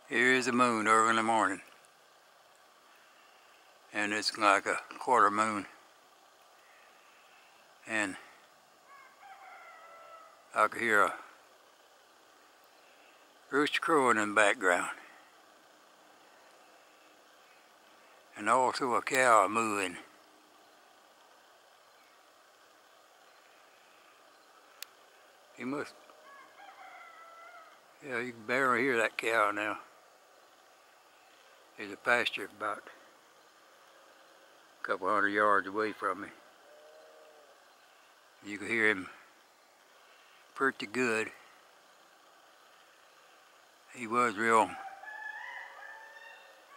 Here is the moon early in the morning, and it's like a quarter moon, and I could hear a rooster crowing in the background, and also a cow mooing. He must, yeah, you can barely hear that cow now. There's a pasture about a couple hundred yards away from me. You can hear him pretty good. He was real.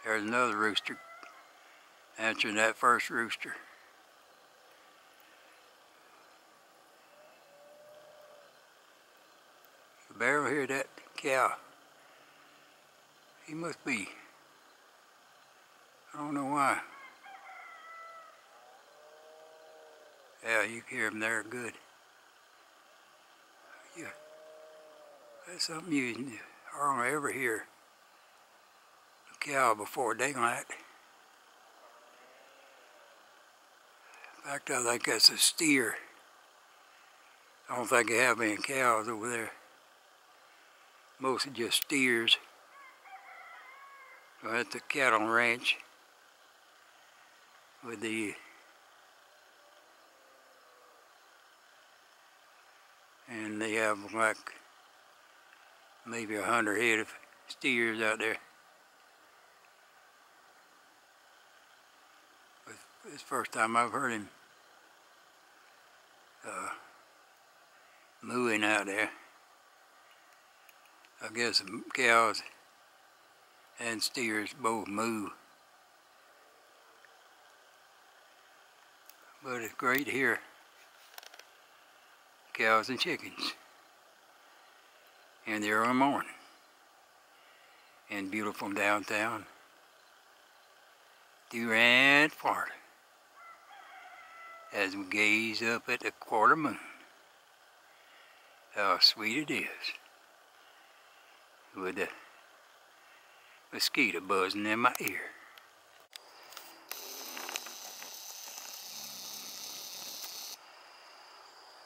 There's another rooster answering that first rooster. You can barely hear that cow. He must be. I don't know why. Yeah, you can hear him there good. Yeah, that's something you hardly ever hear. A cow before daylight. In fact, I think that's a steer. I don't think they have any cows over there. Mostly just steers. So that's the cattle ranch with the and they have like maybe 100 head of steers out there. But it's the first time I've heard him mooing out there. I guess cows and steers both moo. But it's great to hear cows and chickens in the early morning in beautiful downtown Durant, Florida, as we gaze up at the quarter moon. How sweet it is, with the mosquito buzzing in my ear.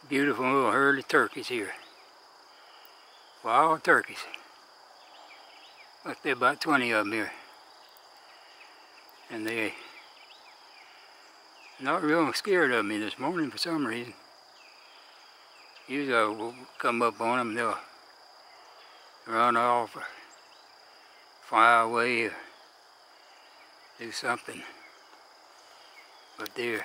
Beautiful little herd of turkeys here. Wild turkeys. Must be about 20 of them here. And they not real scared of me this morning for some reason. Usually I will come up on them, they'll run off or fly away or do something. But they're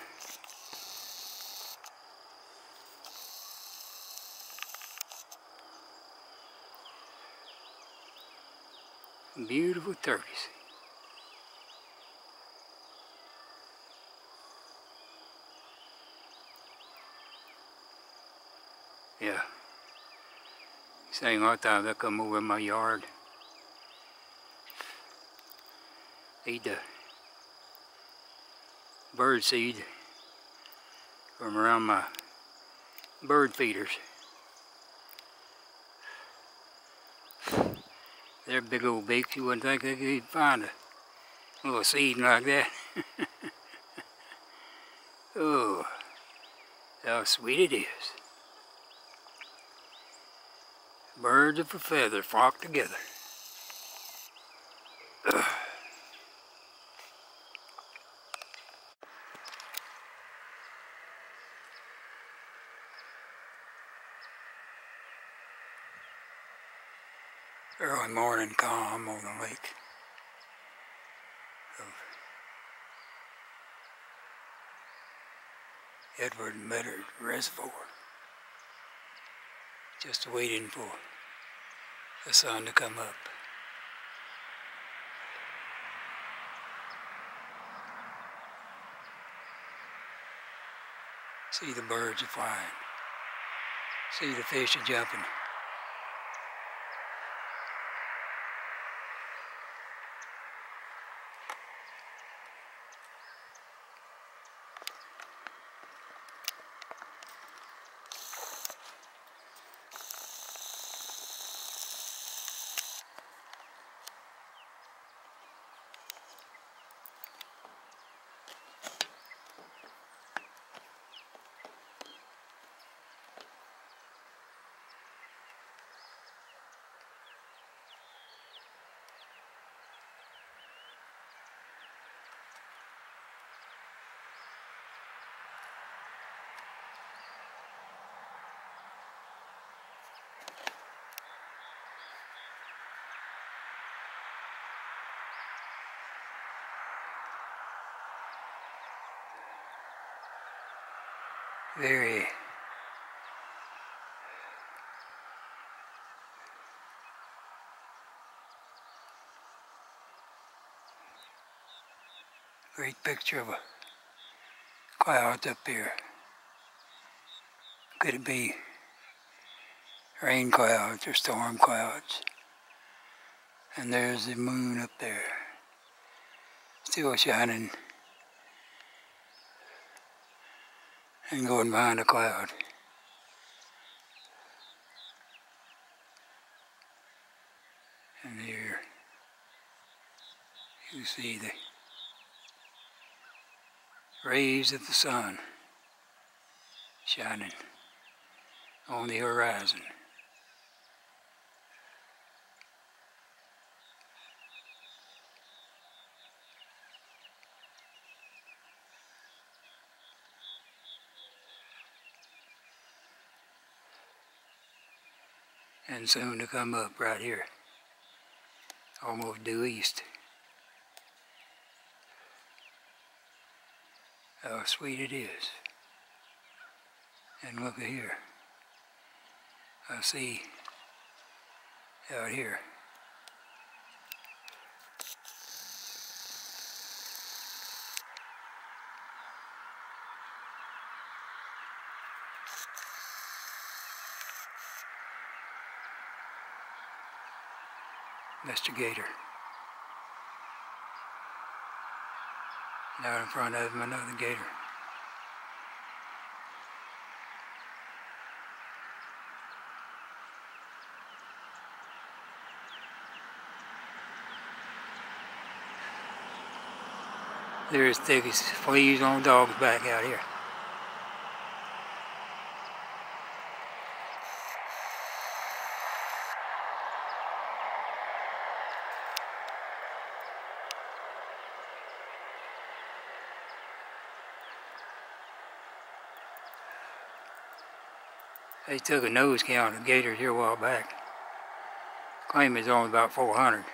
beautiful turkeys. Yeah. Saying all the time they'll come over in my yard. Eat the bird seed from around my bird feeders. They're big old beaks, you wouldn't think they could even find a little seed like that. Oh, how sweet it is. Birds of a feather flock together. Early morning calm on the lake of Edward Medard Reservoir. Just waiting for the sun to come up. See the birds are flying. See the fish are jumping. very great picture of a clouds up here. Could it be rain clouds or storm clouds? And there's the moon up there, still shining and going behind a cloud. And here you see the rays of the sun shining on the horizon. And soon to come up right here, almost due east. How sweet it is. And look at here. I see out here Mr. Gator. Now in front of him, another gator. They're as thick as fleas on a dog's back out here. They took a nose count of gators here a while back. Claim it's only about 400,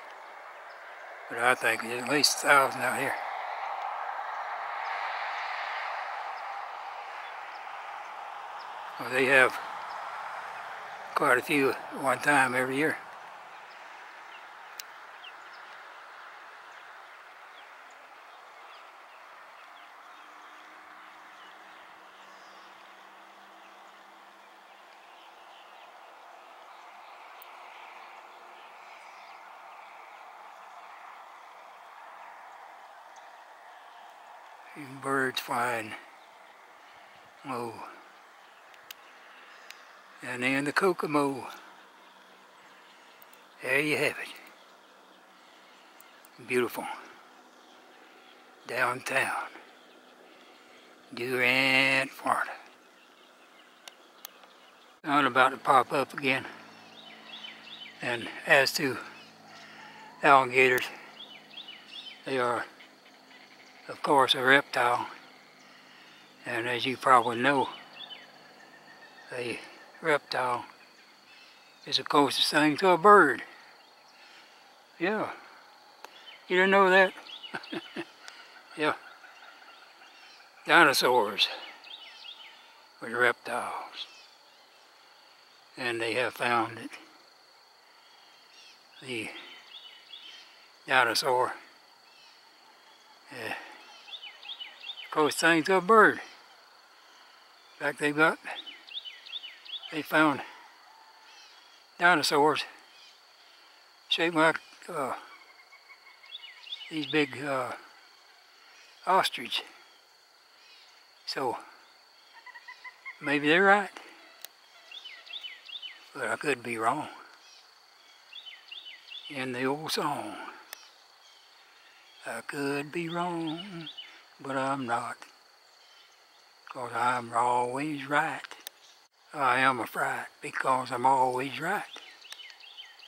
but I think there's at least 1,000 out here. Well, they have quite a few at one time every year. Birds flying low. And then the Kokomo. There you have it. Beautiful. Downtown. Durant, Florida. I'm about to pop up again. And as to alligators, they are, of course, a reptile. And as you probably know, a reptile is the closest thing to a bird. Yeah. You didn't know that? Yeah. Dinosaurs were reptiles. And they have found that the dinosaur closest thing to a bird. In fact, they found dinosaurs shaped like these big ostrich. So maybe they're right, but I could be wrong. In the old song, I could be wrong, but I'm not, 'cause I'm always right. I am a fright because I'm always right.